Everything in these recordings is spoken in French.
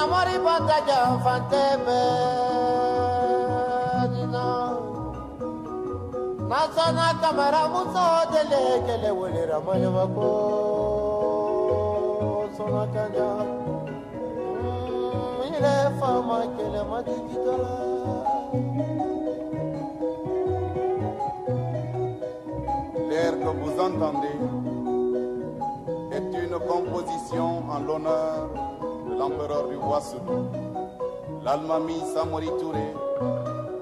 Famori Bataja Fantebe Nasana Kamara Muso Dele Kele Wili Ramayamako Sonakaja Ile Fama Kele Madikitola. L'air que vous entendez est une composition en l'honneur de l'empereur du Ouassoulou, l'Almami Samori Touré,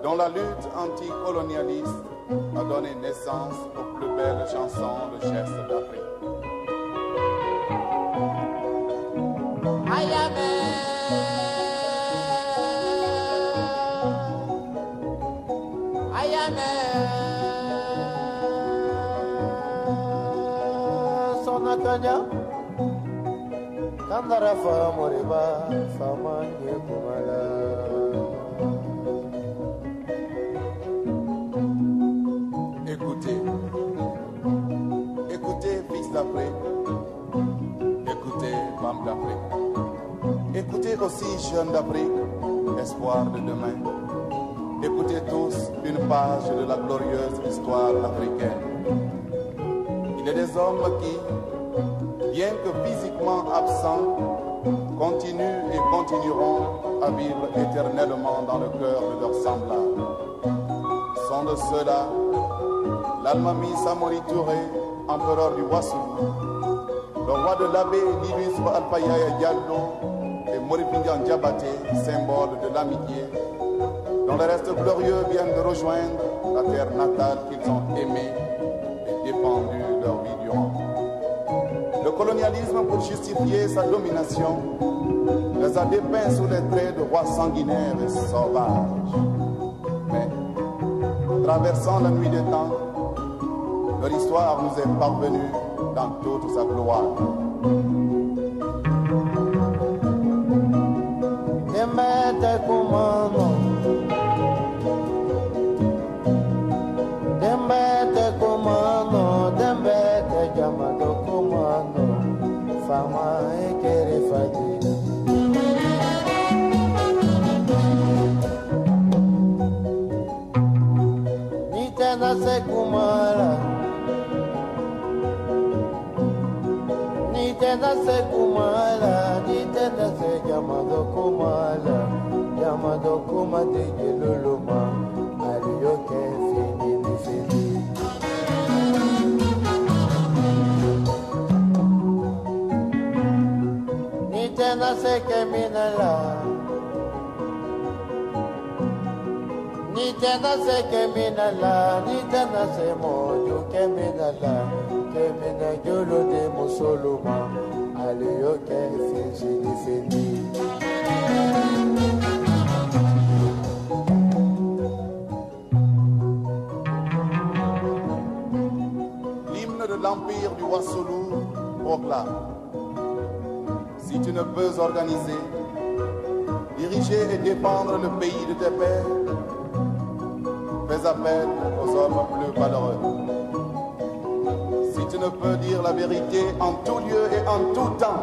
dont la lutte anticolonialiste a donné naissance aux plus belles chansons de gestes d'Afrique. Sonakaja Kandara Famoriba Famanye Kumala. Écoutez, écoutez, fils d'Afrique, écoutez, femmes d'Afrique, écoutez aussi, jeunes d'Afrique, espoir de demain. Écoutez tous une page de la glorieuse histoire africaine. Il y a des hommes qui, bien que physiquement absents, continuent et continueront à vivre éternellement dans le cœur de leurs semblables. Sont de ceux-là l'Almami Samori Touré, empereur du Ouassoulou, le roi de l'Abbé, l'illustre Alpha Yaya Diallo et Moripingan Diabaté, symbole de l'amitié, dont les restes glorieux viennent de rejoindre la terre natale qu'ils ont aimée et défendue leur vie durant. Le colonialisme, pour justifier sa domination, les a dépeints sous les traits de rois sanguinaires et sauvages. Mais, traversant la nuit des temps, leur histoire nous est parvenue dans toute sa gloire. L'hymne de l'Empire du Ouassoulou proclame: si tu ne peux organiser, diriger et défendre le pays de tes pères, fais appel aux hommes plus valeureux. Si tu ne peux dire la vérité en tout lieu et en tout temps,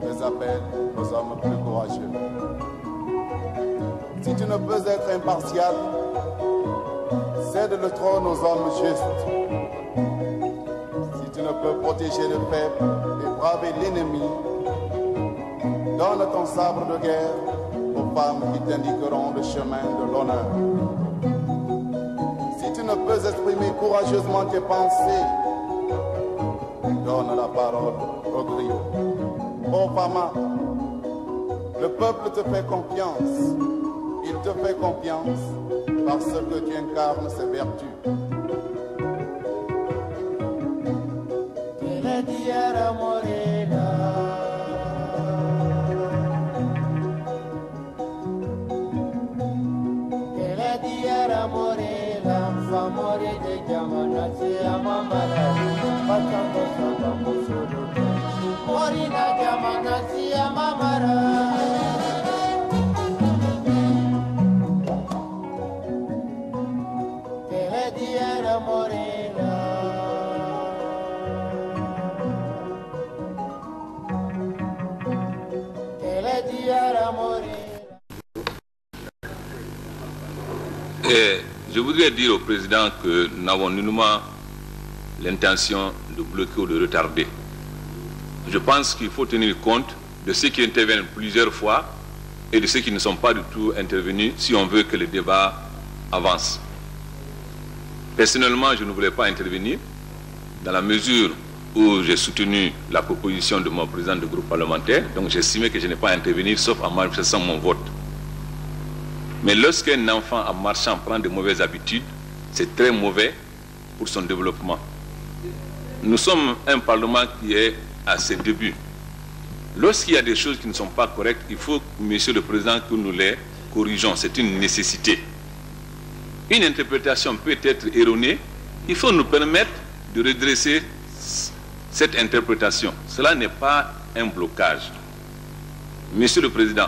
fais appel aux hommes plus courageux. Si tu ne peux être impartial, cède le trône aux hommes justes. Si tu ne peux protéger le peuple et braver l'ennemi, donne ton sabre de guerre aux femmes qui t'indiqueront le chemin de l'honneur. Si tu ne peux exprimer courageusement tes pensées, donne la parole au griot. Ô Fama, le peuple te fait confiance. Il te fait confiance parce que tu incarnes ses vertus. je voudrais dire au président que nous n'avons nullement l'intention de bloquer ou de retarder. Je pense qu'il faut tenir compte de ceux qui interviennent plusieurs fois et de ceux qui ne sont pas du tout intervenus si on veut que le débat avance. Personnellement, je ne voulais pas intervenir dans la mesure où j'ai soutenu la proposition de mon président de groupe parlementaire, donc j'estimais que je n'ai pas à intervenir sauf en manifestant mon vote. Mais lorsqu'un enfant en marchant prend de mauvaises habitudes, c'est très mauvais pour son développement. Nous sommes un parlement qui est à ses débuts. Lorsqu'il y a des choses qui ne sont pas correctes, il faut, Monsieur le Président, que nous les corrigeons. C'est une nécessité. Une interprétation peut être erronée. Il faut nous permettre de redresser cette interprétation. Cela n'est pas un blocage. Monsieur le Président,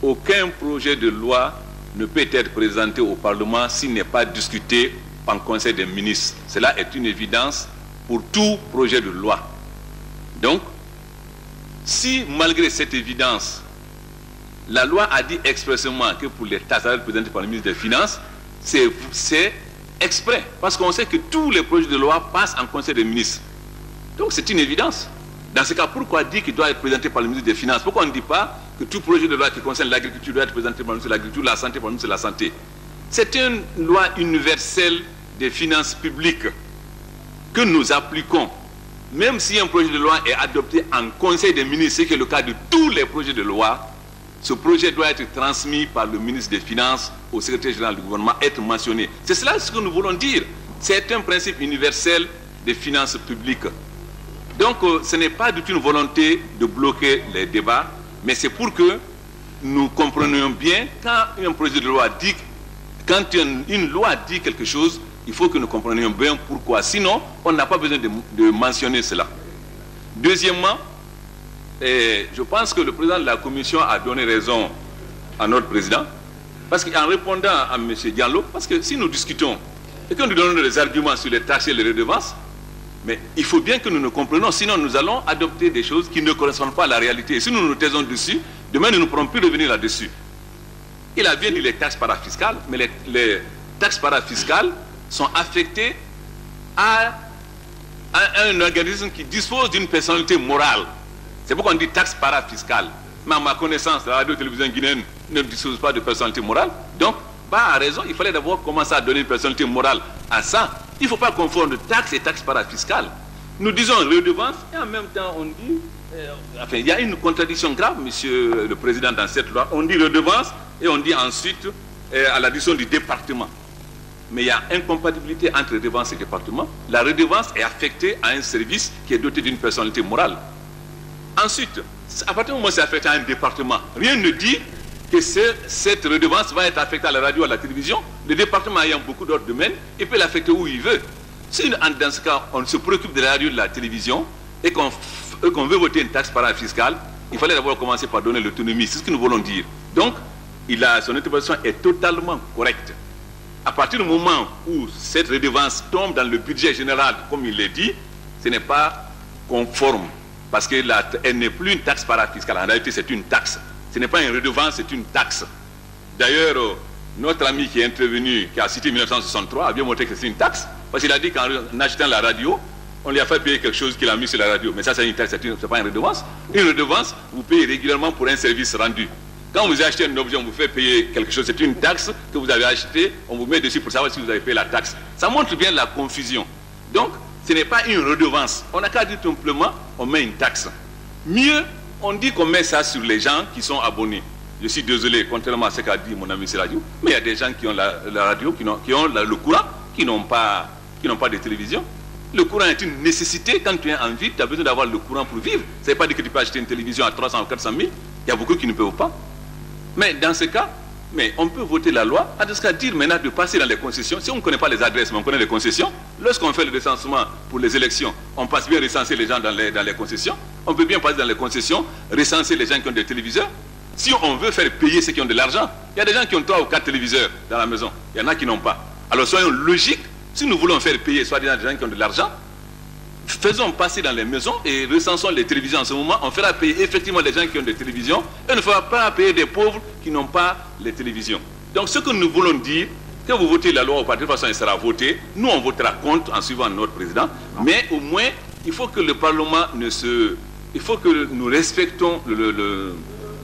aucun projet de loi ne peut être présenté au Parlement s'il n'est pas discuté en Conseil des ministres. Cela est une évidence pour tout projet de loi. Donc, si malgré cette évidence, la loi a dit expressément que pour les taxes présentées par le ministre des Finances, c'est exprès, parce qu'on sait que tous les projets de loi passent en Conseil des ministres. Donc c'est une évidence. Dans ce cas, pourquoi dire qu'il doit être présenté par le ministre des Finances? Pourquoi on ne dit pas que tout projet de loi qui concerne l'agriculture doit être présenté par le ministre de l'Agriculture, la santé par le ministre de la Santé? C'est une loi universelle des finances publiques que nous appliquons. Même si un projet de loi est adopté en Conseil des ministres, ce qui est le cas de tous les projets de loi, ce projet doit être transmis par le ministre des Finances au secrétaire général du gouvernement, être mentionné. C'est cela ce que nous voulons dire. C'est un principe universel des finances publiques. Donc, ce n'est pas du tout une volonté de bloquer les débats, mais c'est pour que nous comprenions bien quand un projet de loi dit, quand une loi dit quelque chose, il faut que nous comprenions bien pourquoi. Sinon, on n'a pas besoin de mentionner cela. Deuxièmement, je pense que le président de la Commission a donné raison à notre président, parce qu'en répondant à M. Diallo, parce que si nous discutons et que nous donnons des arguments sur les taxes et les redevances, mais il faut bien que nous nous comprenions, sinon nous allons adopter des choses qui ne correspondent pas à la réalité. Et si nous nous taisons dessus, demain nous ne pourrons plus revenir là-dessus. Il a bien dit les taxes parafiscales, mais les taxes parafiscales sont affectées à un organisme qui dispose d'une personnalité morale. C'est pourquoi on dit taxe parafiscale. Mais à ma connaissance, la radio-télévision guinéenne ne dispose pas de personnalité morale. Donc, pas à raison, il fallait d'abord commencer à donner une personnalité morale à ça. Il ne faut pas confondre taxes et taxes parafiscales. Nous disons redevance et en même temps on dit... enfin, il y a une contradiction grave, Monsieur le Président, dans cette loi. On dit redevance et on dit ensuite à l'addition du département. Mais il y a incompatibilité entre redevance et département. La redevance est affectée à un service qui est doté d'une personnalité morale. Ensuite, à partir du moment où c'est affecté à un département, rien ne dit que cette redevance va être affectée à la radio, à la télévision. Le département ayant beaucoup d'autres domaines, il peut l'affecter où il veut. Si dans ce cas, on se préoccupe de la radio, de la télévision, et qu'on veut voter une taxe parafiscale, il fallait d'abord commencer par donner l'autonomie. C'est ce que nous voulons dire. Donc, son interprétation est totalement correcte. À partir du moment où cette redevance tombe dans le budget général, comme il l'a dit, ce n'est pas conforme. Parce qu'elle n'est plus une taxe parafiscale. En réalité, c'est une taxe. Ce n'est pas une redevance, c'est une taxe. D'ailleurs, notre ami qui est intervenu, qui a cité 1963, a bien montré que c'est une taxe. Parce qu'il a dit qu'en achetant la radio, on lui a fait payer quelque chose qu'il a mis sur la radio. Mais ça, c'est une taxe, c'est pas une redevance. Une redevance, vous payez régulièrement pour un service rendu. Quand vous achetez un objet, on vous fait payer quelque chose, c'est une taxe que vous avez achetée, on vous met dessus pour savoir si vous avez payé la taxe. Ça montre bien la confusion. Donc, ce n'est pas une redevance. On n'a qu'à dire tout simplement, on met une taxe. Mieux, on dit qu'on met ça sur les gens qui sont abonnés. Je suis désolé, contrairement à ce qu'a dit mon ami Serradio, mais il y a des gens qui ont la radio, qui ont le courant, qui n'ont pas de télévision. Le courant est une nécessité. Quand tu es en ville, tu as besoin d'avoir le courant pour vivre. Ça ne veut pas dire que tu peux acheter une télévision à 300 ou 400 000. Il y a beaucoup qui ne peuvent pas. Mais dans ce cas, on peut voter la loi, à ce cas dire maintenant de passer dans les concessions. Si on ne connaît pas les adresses, mais on connaît les concessions, lorsqu'on fait le recensement pour les élections, on passe bien recenser les gens dans les concessions. On peut bien passer dans les concessions, recenser les gens qui ont des téléviseurs. Si on veut faire payer ceux qui ont de l'argent, il y a des gens qui ont 3 ou 4 téléviseurs dans la maison. Il y en a qui n'ont pas. Alors soyons logiques, si nous voulons faire payer soit des gens qui ont de l'argent, faisons passer dans les maisons et recensons les télévisions en ce moment. On fera payer effectivement les gens qui ont des télévisions et on ne fera pas payer des pauvres qui n'ont pas les télévisions. Donc ce que nous voulons dire, Que vous votez la loi au parti, de toute façon, elle sera votée. Nous, on votera contre en suivant notre président. Mais au moins, il faut que le Parlement ne se... Il faut que nous respectons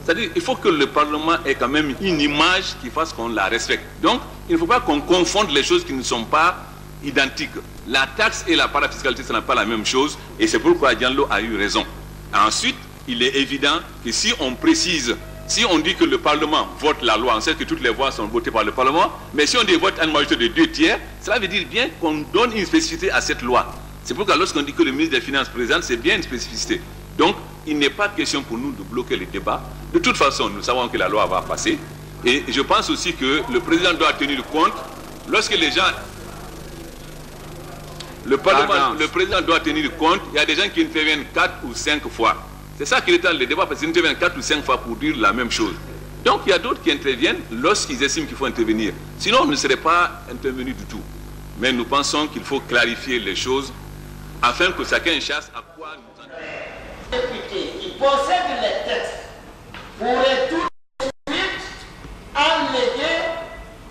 c'est-à-dire, il faut que le Parlement ait quand même une image qui fasse qu'on la respecte. Donc, il ne faut pas qu'on confonde les choses qui ne sont pas identiques. La taxe et la parafiscalité, ce n'est pas la même chose. Et c'est pourquoi Diallo a eu raison. Ensuite, il est évident que si on précise, si on dit que le Parlement vote la loi, on sait que toutes les voix sont votées par le Parlement, mais si on dit vote à une majorité de 2/3, cela veut dire bien qu'on donne une spécificité à cette loi. C'est pourquoi lorsqu'on dit que le ministre des Finances présente, c'est bien une spécificité. Donc, il n'est pas question pour nous de bloquer les débats. De toute façon, nous savons que la loi va passer. Et je pense aussi que le président doit tenir compte, lorsque les gens... Le président doit tenir compte, il y a des gens qui interviennent 4 ou 5 fois. C'est ça qui étend le débat, parce qu'ils interviennent 4 ou 5 fois pour dire la même chose. Donc, il y a d'autres qui interviennent lorsqu'ils estiment qu'il faut intervenir. Sinon, on ne serait pas intervenu du tout. Mais nous pensons qu'il faut clarifier les choses afin que chacun chasse à quoi nous en tenons. Députés qui possèdent les textes pourraient tout de suite alléguer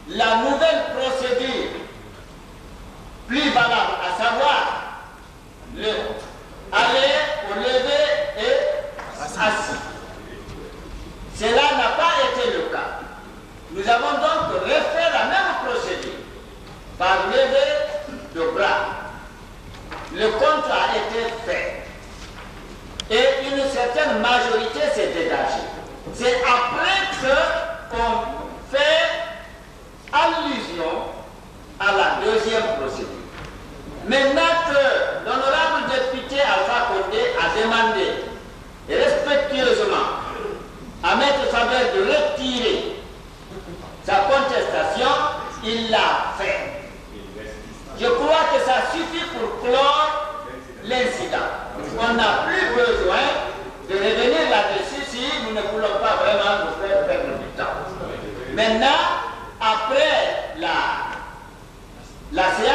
la nouvelle procédure plus valable, à savoir le aller au lever et assis. Cela n'a pas été le cas. Nous avons donc refait la même procédure par lever de bras. Le compte a été fait et une certaine majorité s'est dégagée. C'est après qu'on fait allusion à la deuxième procédure. Maintenant que l'honorable député Alpha Condé a demandé respectueusement à Maître Faber de retirer sa contestation, il l'a fait. Je crois que ça suffit pour clore l'incident. On n'a plus besoin de revenir là-dessus si nous ne voulons pas vraiment nous faire perdre du temps. Maintenant, après la séance